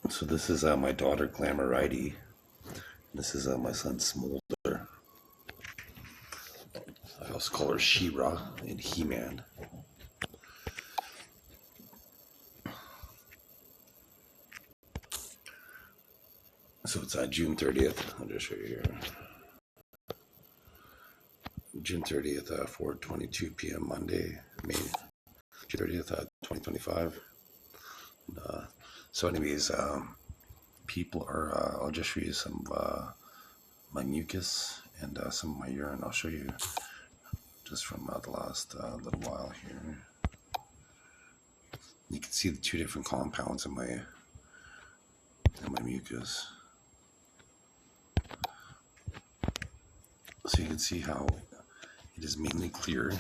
So this is my daughter Glamourity. This is my son Smolder. I also call her She-Ra and He-Man. So it's June 30th. I'll just show you here. June 30th, 4:22 p.m. Monday, May June 30th, 2025. And, so anyways, people are, I'll just show you some of my mucus and some of my urine. I'll show you just from the last little while here. You can see the two different compounds in my mucus. So you can see how it is mainly clear.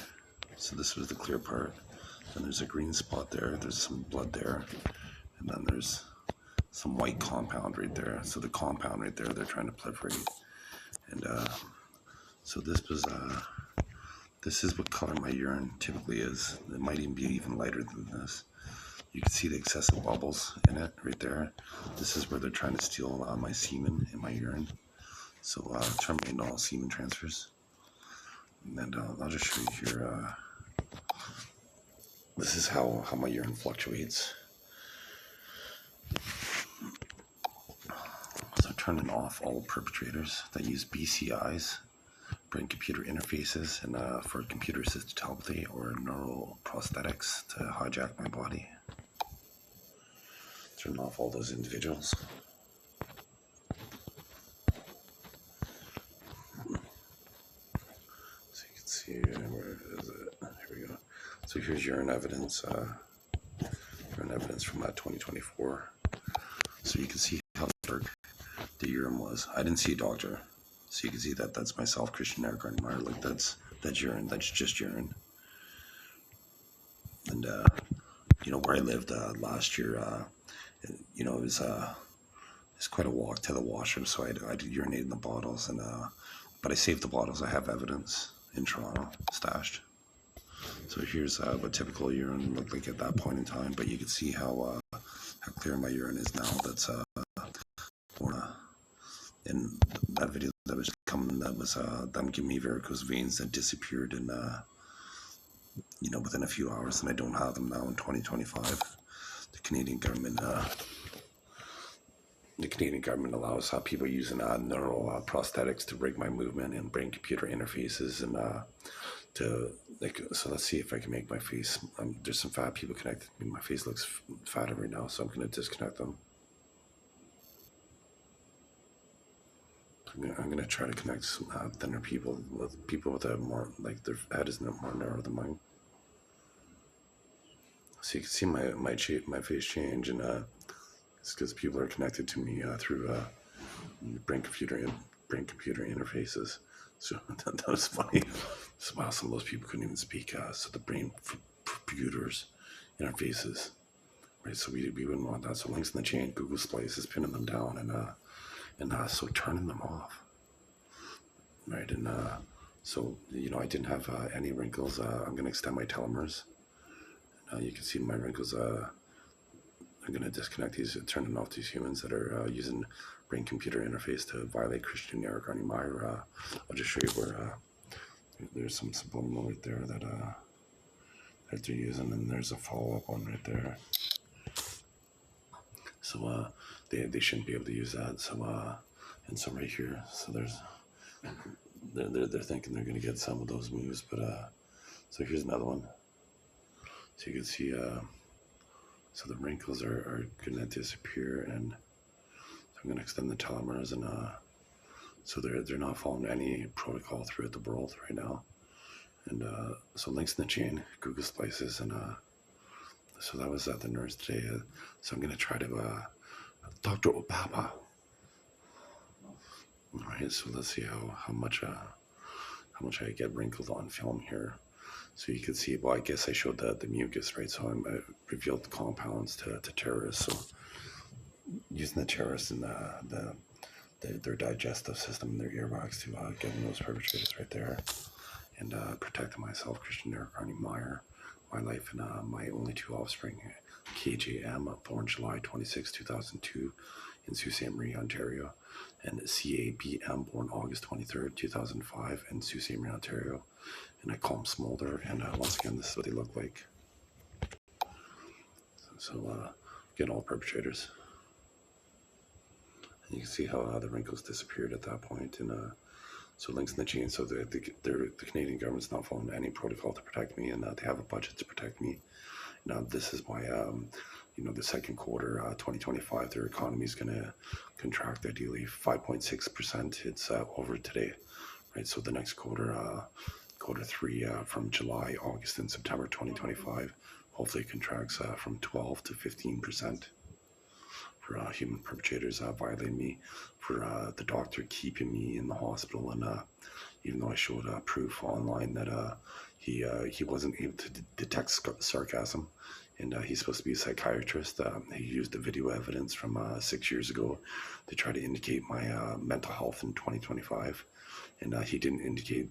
So this was the clear part. Then there's a green spot there. There's some blood there. And then there's some white compound right there. So the compound right there, they're trying to proliferate. And so this is what color my urine typically is. It might even be even lighter than this. You can see the excessive bubbles in it right there. This is where they're trying to steal my semen in my urine. So terminate all semen transfers. And then I'll just show you here. This is how my urine fluctuates. So turning off all perpetrators that use BCIs, brain computer interfaces, and for computer assisted telepathy or neural prosthetics to hijack my body. Turn off all those individuals. So you can see, where is it? Here we go. So here's urine evidence. Urine evidence from 2024. So you can see how dark the urine was. I didn't see a doctor. So you can see that that's myself, Christian Eric Meyer. Like that's urine. That's just urine. And where I lived last year, it was it's quite a walk to the washroom. So I did urinate in the bottles, and but I saved the bottles. I have evidence in Toronto stashed. So here's what typical urine looked like at that point in time. But you can see how clear my urine is now. That's in that video that was coming. That was them giving me varicose veins that disappeared in within a few hours, and I don't have them now in 2025. The Canadian government allows people using neural prosthetics to rig my movement and brain computer interfaces, and so let's see if I can make my face. There's some fat people connected. My face looks fatter right now, so I'm going to disconnect them. I'm gonna try to connect some thinner people with a more, like, their head is more narrow than mine. So you can see my face change, and it's because people are connected to me through brain computer interfaces. So that was funny. So, wow, some of those people couldn't even speak. So the brain computers interfaces, right? So we wouldn't want that. So links in the chain, Google Splice is pinning them down, and so turning them off, right? And so I didn't have any wrinkles. I'm gonna extend my telomeres. You can see my wrinkles. I'm gonna disconnect these, turning off these humans that are using brain computer interface to violate Christian Eric Meyer. I'll just show you where there's some subliminal right there that they're using, and there's a follow-up one right there. So they shouldn't be able to use that. So and so right here. So they're thinking they're gonna get some of those moves, but so here's another one. So you can see so the wrinkles are gonna disappear, and so I'm gonna extend the telomeres, and so they're not following any protocol throughout the world right now. And so links in the chain, Google Splices, and so that was at the nurse today. So I'm gonna try to Dr. Obama. All right, so let's see how much I get wrinkled on film here. So you can see, well, I guess I showed the mucus, right? So I revealed the compounds to terrorists. So using the terrorists in their digestive system, and their earwax to get those perpetrators right there, and protecting myself, Christian Eric Meyer, my life, and my only two offspring. KJM, born July 26, 2002, in Sault Ste. Marie, Ontario, and CABM, born August 23rd, 2005, in Sault Ste. Marie, Ontario. And I call them Smolder, and once again, this is what they look like. So, again, all perpetrators. And you can see how the wrinkles disappeared at that point, and so links in the chain. So the Canadian government's not following any protocol to protect me, and they have a budget to protect me. Now, this is why, the second quarter, 2025, their economy is going to contract ideally 5.6%. It's over today, right? So the next quarter, quarter three, from July, August, and September 2025, hopefully contracts from 12 to 15%. For human perpetrators violating me, for the doctor keeping me in the hospital, and even though I showed proof online that he wasn't able to detect sarcasm, and he's supposed to be a psychiatrist. He used the video evidence from 6 years ago to try to indicate my mental health in 2025, and he didn't indicate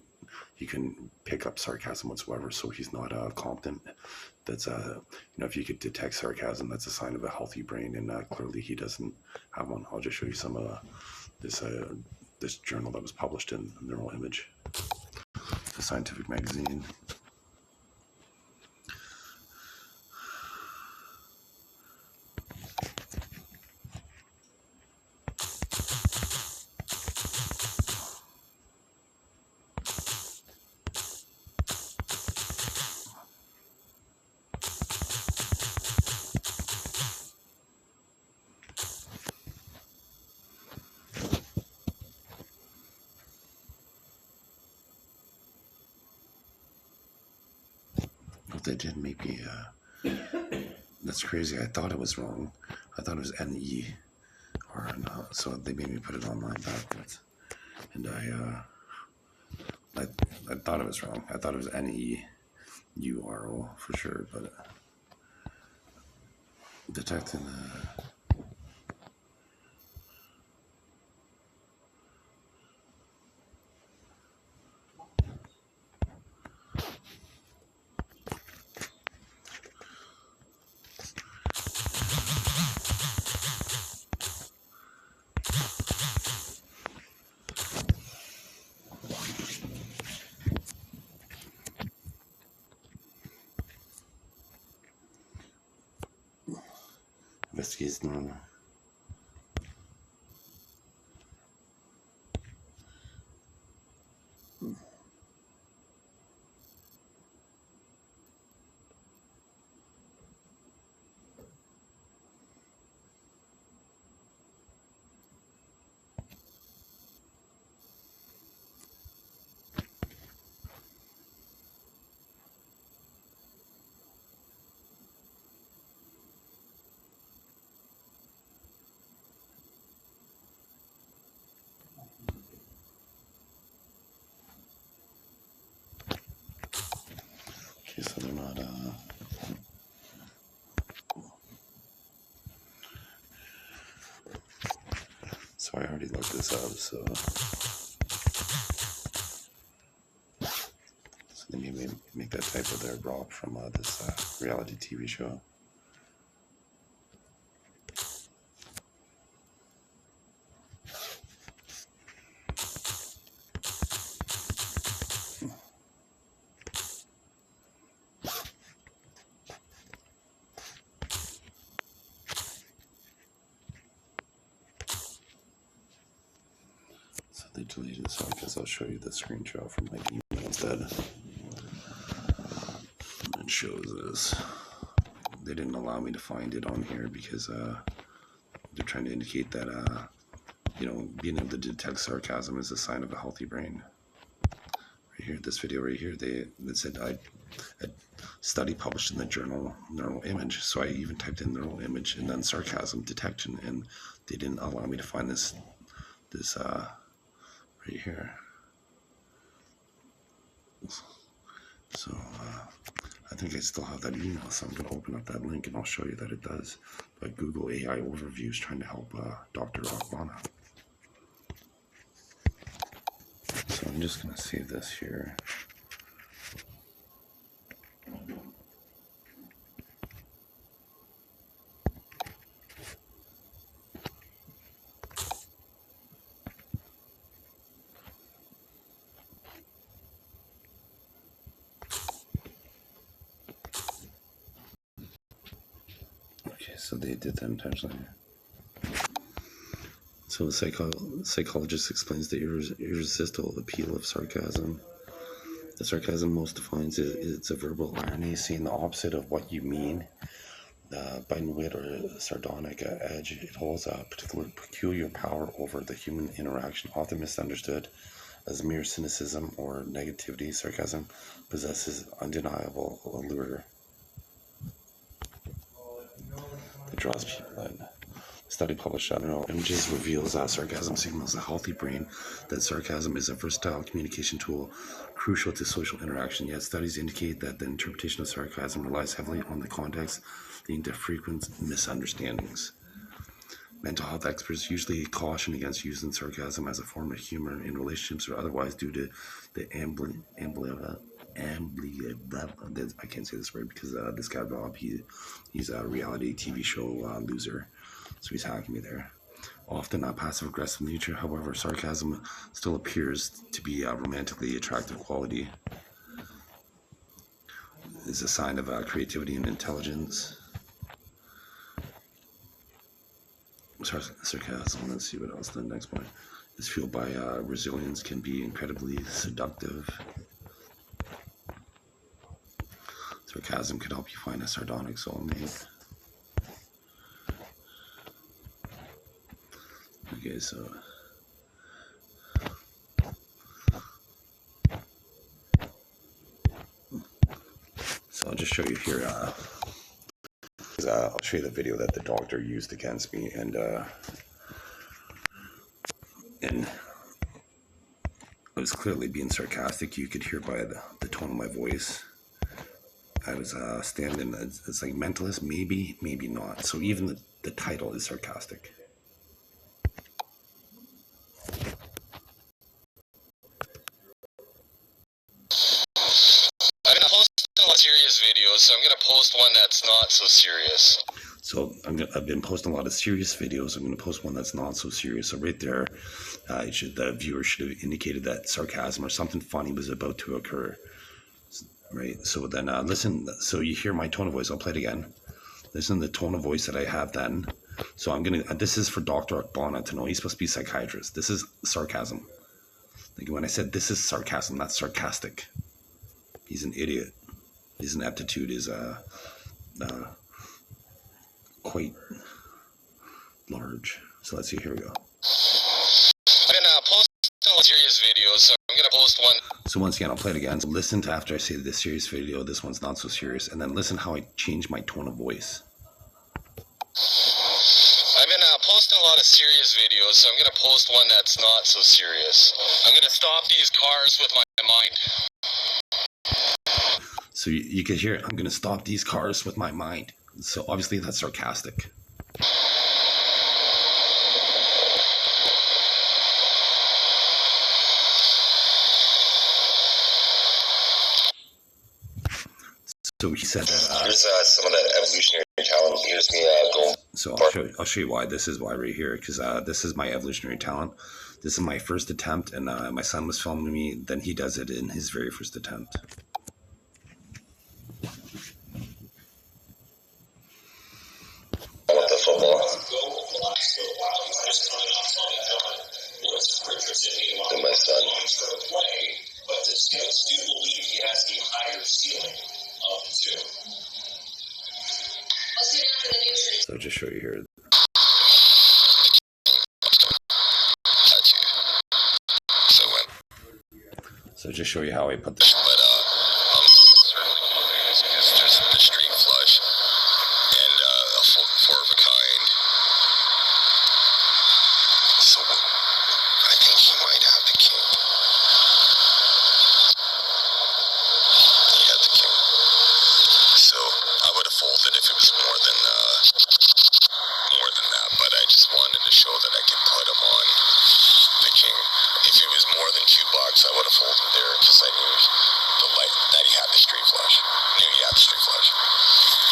he couldn't pick up sarcasm whatsoever, so he's not competent. That's if you could detect sarcasm, that's a sign of a healthy brain, and clearly he doesn't have one. I'll just show you some of this journal that was published in Neural Image, the scientific magazine. They did make me, that's crazy. I thought it was wrong. I thought it was N-E, or not, so they made me put it online backwards. And I thought it was wrong. I thought it was N-E-U-R-O for sure, but detecting investigation on okay, so they're not so I already looked this up, so they made me make that type of their Rob from this reality TV show. So they deleted it, so I guess I'll show you the screenshot from my email instead. It shows this. They didn't allow me to find it on here because they're trying to indicate that being able to detect sarcasm is a sign of a healthy brain. Right here, this video right here, they said a study published in the journal Neural Image. So I even typed in Neural Image and then sarcasm detection, and they didn't allow me to find this right here. So I think I still have that email, so I'm going to open up that link and I'll show you that it does. But Google AI Overviews trying to help Dr. Akbana. So I'm just going to save this here. Okay, so they did that intentionally. So the psychologist explains the irresistible appeal of sarcasm. The sarcasm most defines it. It's a verbal irony, saying the opposite of what you mean. Biting wit or sardonic edge, it holds a particular peculiar power over the human interaction, often misunderstood as mere cynicism or negativity. Sarcasm possesses undeniable allure. It draws people in. A study published on Neural Images reveals that sarcasm signals a healthy brain, that sarcasm is a versatile communication tool crucial to social interaction. Yet studies indicate that the interpretation of sarcasm relies heavily on the context, leading to frequent misunderstandings. Mental health experts usually caution against using sarcasm as a form of humor in relationships or otherwise due to the I can't say this word because this guy Rob, he's a reality TV show loser, so he's hacking me there. Often a passive-aggressive nature, however, sarcasm still appears to be a romantically attractive quality. It's a sign of creativity and intelligence. Sarcasm, let's see what else. The next point is fueled by resilience, can be incredibly seductive. Sarcasm can help you find a sardonic soulmate. Okay, so I'll just show you here. I'll show you the video that the doctor used against me, and I was clearly being sarcastic. You could hear by the tone of my voice. I was standing. It's like mentalist, maybe not. So even the title is sarcastic. Serious videos, so I'm gonna post one that's not so serious. So I've been posting a lot of serious videos. I'm gonna post one that's not so serious. So right there, the viewer should have indicated that sarcasm or something funny was about to occur. Right. So then listen. So you hear my tone of voice. I'll play it again. Listen to the tone of voice that I have then. So I'm gonna. This is for Dr. Akbana to know. He's supposed to be a psychiatrist. This is sarcasm. Like when I said this is sarcasm, that's sarcastic. He's an idiot. His ineptitude is quite large. So let's see, here we go. I'm gonna post serious videos, so I'm gonna post one. So once again, I'll play it again. So listen to after I say this serious video, this one's not so serious, and then listen how I change my tone of voice. I've been posting a lot of serious videos, so I'm gonna post one that's not so serious. I'm gonna stop these cars with my mind. So you could hear, I'm going to stop these cars with my mind. So obviously that's sarcastic. So he said that. Here's some of that evolutionary talent. Here's me going. So I'll show you why. This is why right here, because this is my evolutionary talent. This is my first attempt, and my son was filming me. Then he does it in his very first attempt. With the football. And my son. But the scouts do believe he has the higher ceiling of the two. So I'll just show you here. So just show you how I put this. But there's the street flush and a four of a kind. So I think he might have the king. He had the king. So I would have folded if it was more than that. But I just wanted to show that I could put him on the king. If it was more than $2, I would have folded there because I knew that he had the street flush.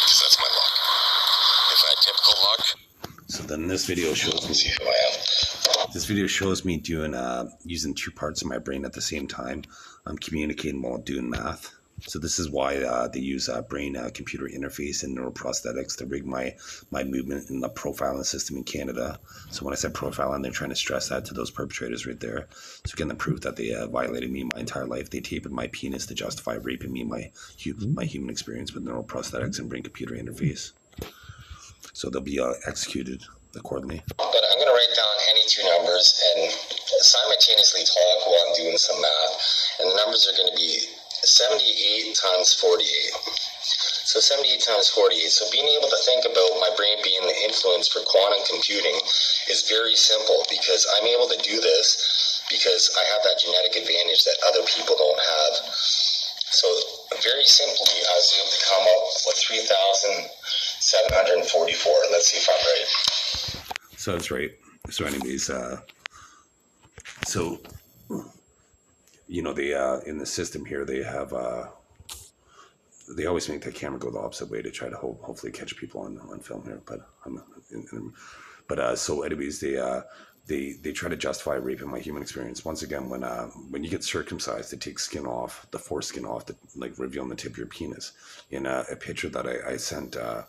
Because that's my luck. If I had typical luck. So then this video shows me who I am. This video shows me doing using two parts of my brain at the same time. I'm communicating while doing math. So this is why they use brain-computer interface and neuroprosthetics to rig my movement in the profiling system in Canada. So when I said profiling, they're trying to stress that to those perpetrators right there. So again, the proof that they violated me my entire life. They tapered my penis to justify raping me, my human experience with neuroprosthetics and brain-computer interface. So they'll be executed accordingly. But I'm going to write down any two numbers and simultaneously talk while I'm doing some math. And the numbers are going to be 78 times 48. So 78 times 48. So being able to think about my brain being the influence for quantum computing is very simple, because I'm able to do this because I have that genetic advantage that other people don't have. So very simply, I was able to come up with 3,744. Let's see if I'm right. So that's right. So anyways, so, you know, they, in the system here, they have, they always make the camera go the opposite way to try to hopefully catch people on film here. But so anyways, they try to justify rape in my human experience. Once again, when you get circumcised, they take skin off, the foreskin off, to like revealing the tip of your penis. In a picture that I sent the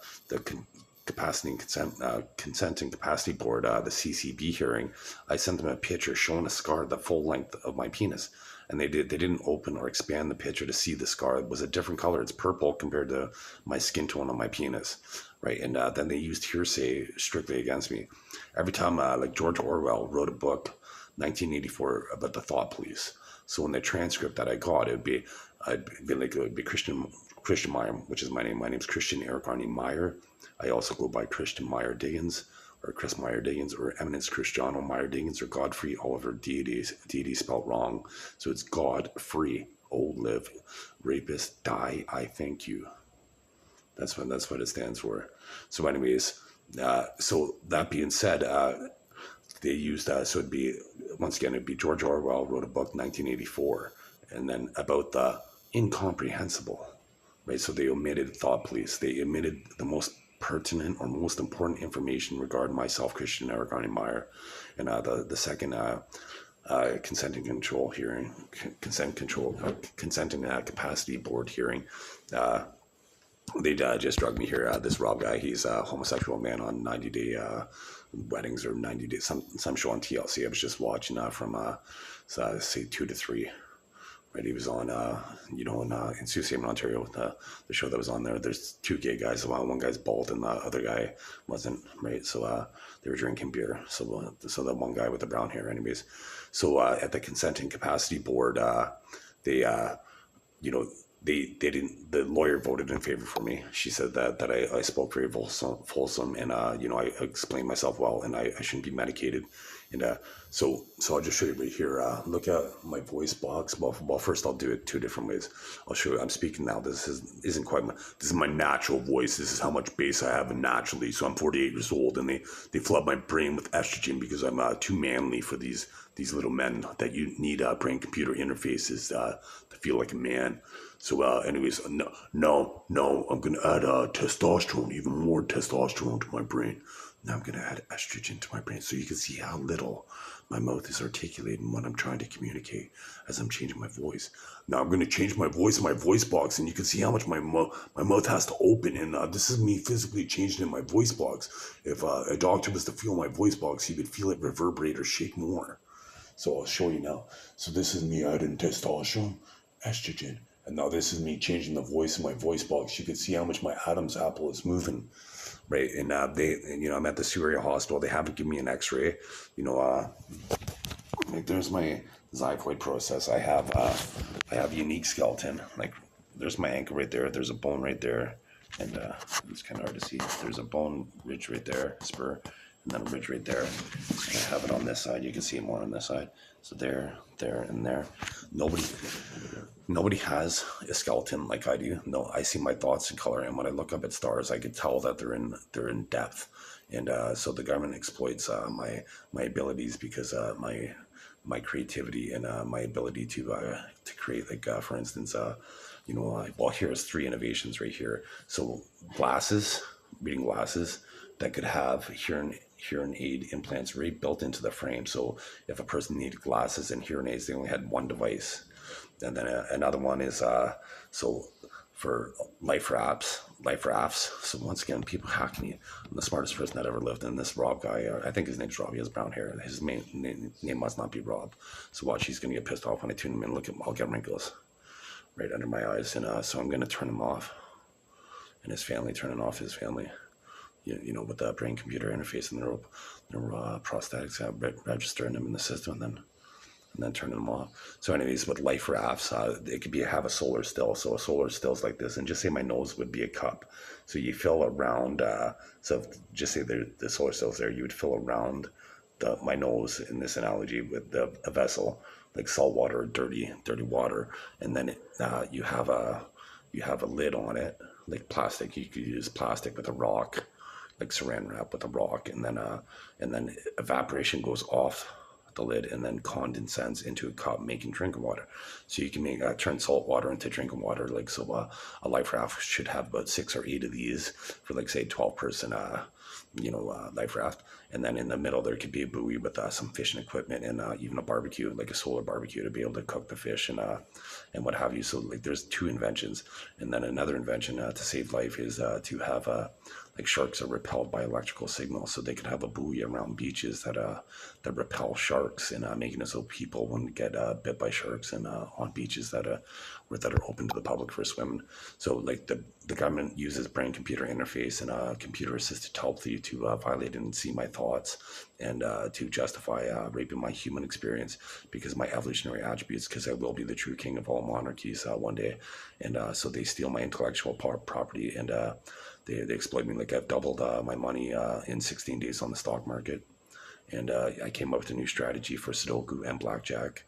consent and capacity board, the CCB hearing, I sent them a picture showing a scar the full length of my penis, and they didn't open or expand the picture to see the scar. It was a different color. It's purple compared to my skin tone on my penis, right? And then they used hearsay strictly against me. Every time, like George Orwell wrote a book, 1984, about the thought police. So in the transcript that I got, it would be Christian Meyer, which is my name. My name's Christian Eric Arnie Meyer. I also go by Christian Meyer Diggins, or Chris Meyer Diggins, or Eminence Cristiano Meyer Diggins, or Godfrey Oliver deity spelled wrong. So it's God-free, old live, rapist, die, I thank you. That's what it stands for. So anyways, so that being said, they used, so it'd be, once again, it'd be George Orwell wrote a book, 1984, and then about the incomprehensible, right? So they omitted thought police. They omitted the most pertinent or most important information regarding myself, Christian Eric Arnie Meyer, and the second consenting capacity board hearing. They just drugged me here. This Rob guy, he's a homosexual man on 90-day weddings, or 90 days, some show on TLC. I was just watching from say 2 to 3. Right, he was on, in Sault Ste. Ontario, the show that was on there. There's two gay guys. One guy's bald and the other guy wasn't, right? So they were drinking beer. So the one guy with the brown hair, anyways. So at the consenting capacity board, they didn't. The lawyer voted in favor for me. She said that I spoke very fulsome, and I explained myself well, and I shouldn't be medicated. And so I'll just show you right here. Look at my voice box. Well, first I'll do it two different ways. I'll show you. I'm speaking now. This isn't quite this is my natural voice. This is how much bass I have naturally. So I'm 48 years old, and they flood my brain with estrogen because I'm too manly for these little men that you need brain computer interfaces to feel like a man. So anyways, no, I'm gonna add testosterone, even more testosterone to my brain. Now I'm going to add estrogen to my brain so you can see how little my mouth is articulating what I'm trying to communicate as I'm changing my voice. Now I'm going to change my voice in my voice box, and you can see how much my mouth has to open. And this is me physically changing in my voice box. If a doctor was to feel my voice box, he would feel it reverberate or shake more. So I'll show you now. So this is me adding testosterone, estrogen. And now this is me changing the voice in my voice box. You can see how much my Adam's apple is moving. Right, and I'm at the Surrey Hospital. They haven't given me an X-ray. Like there's my xiphoid process. I have unique skeleton. Like there's my ankle right there. There's a bone right there, and it's kind of hard to see. There's a bone ridge right there, spur, and then a ridge right there. And I have it on this side. You can see more on this side. So there, and there. Nobody has a skeleton like I do. No, I see my thoughts in color, and when I look up at stars, I can tell that they're in depth. And so the government exploits my abilities because my creativity and my ability to create, like for instance, here's 3 innovations right here. So reading glasses that could have hearing aid implants right built into the frame. So if a person needed glasses and hearing aids, they only had one device. And then another one is so for life rafts. So once again, people hack me. I'm the smartest person that ever lived. And this Rob guy, I think his name's Rob. He has brown hair. His name must not be Rob. So watch, he's gonna get pissed off when I tune him in. Look at him, I'll get wrinkles right under my eyes, and so I'm gonna turn him off, and his family, turning off his family. With the brain computer interface and neural prosthetics, registering them in the system, and then turning them off. So anyways, with life rafts, it could have a solar still. So a solar still is like this, and just say my nose would be a cup. So you fill around, just say the solar still's there, you would fill around my nose in this analogy with a vessel, like salt water or dirty water. And then you have a lid on it, like plastic. You could use plastic with a rock, like saran wrap with a rock, and then evaporation goes off the lid and then condensates into a cup, making drinking water. So you can turn salt water into drinking water. Like, so a life raft should have about 6 or 8 of these for, like, say 12 person life raft. And then in the middle there could be a buoy with some fishing equipment, and even a barbecue, like a solar barbecue, to be able to cook the fish and what have you. So like there's 2 inventions. And then another invention to save life is to have like sharks are repelled by electrical signals, so they could have a buoy around beaches that repel sharks, and making it so people wouldn't get bit by sharks, and on beaches that are open to the public for swimming. So like the government uses brain computer interface and computer assisted telepathy to violate and see my thoughts, and to justify raping my human experience because of my evolutionary attributes, because I will be the true king of all monarchies one day. And so they steal my intellectual property, and they exploit me. Like, I've doubled my money in 16 days on the stock market. And I came up with a new strategy for Sudoku and Blackjack.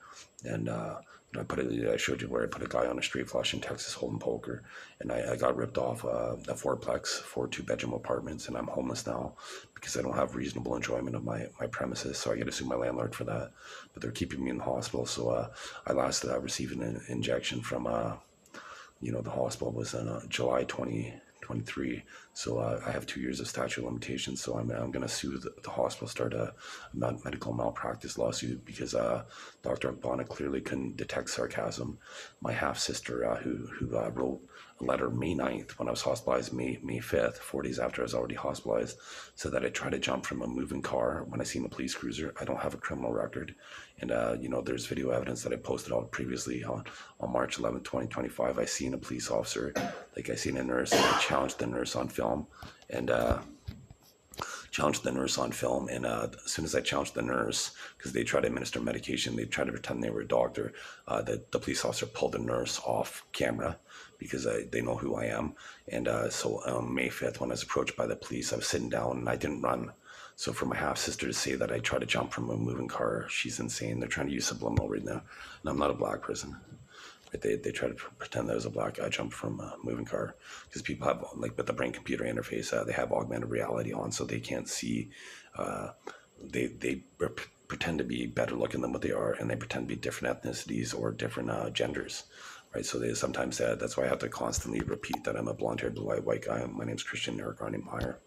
And I showed you where I put a guy on a straight flush in Texas Hold'em poker, and I got ripped off a fourplex for 2-bedroom apartments, and I'm homeless now because I don't have reasonable enjoyment of my premises. So I get to sue my landlord for that. But they're keeping me in the hospital. So I last received an injection from the hospital was in July 2023. So I have 2 years of statute of limitations. So I'm going to sue the hospital, start a medical malpractice lawsuit, because Dr. Akbana clearly couldn't detect sarcasm. My half sister, who wrote a letter May 9th when I was hospitalized, May 5th, 4 days after I was already hospitalized, said that I tried to jump from a moving car when I seen the police cruiser. I don't have a criminal record. And, there's video evidence that I posted out previously on March 11th, 2025. I seen a police officer, like I seen a nurse, and I challenged the nurse on film. And as soon as I challenged the nurse, because they tried to administer medication, they tried to pretend they were a doctor, the police officer pulled the nurse off camera because they know who I am. And so on May 5th, when I was approached by the police, I was sitting down and I didn't run. So for my half-sister to say that I tried to jump from a moving car, she's insane. They're trying to use subliminal right now. And I'm not a black person. They try to pretend that I was a black guy jumped from a moving car, because people have, like, with the brain computer interface, they have augmented reality on, so they can't see. They pretend to be better looking than what they are, and they pretend to be different ethnicities or different genders, right? So they sometimes that's why I have to constantly repeat that I'm a blonde-haired, blue-eyed white guy. My name's Christian Eric Arnie Meyer.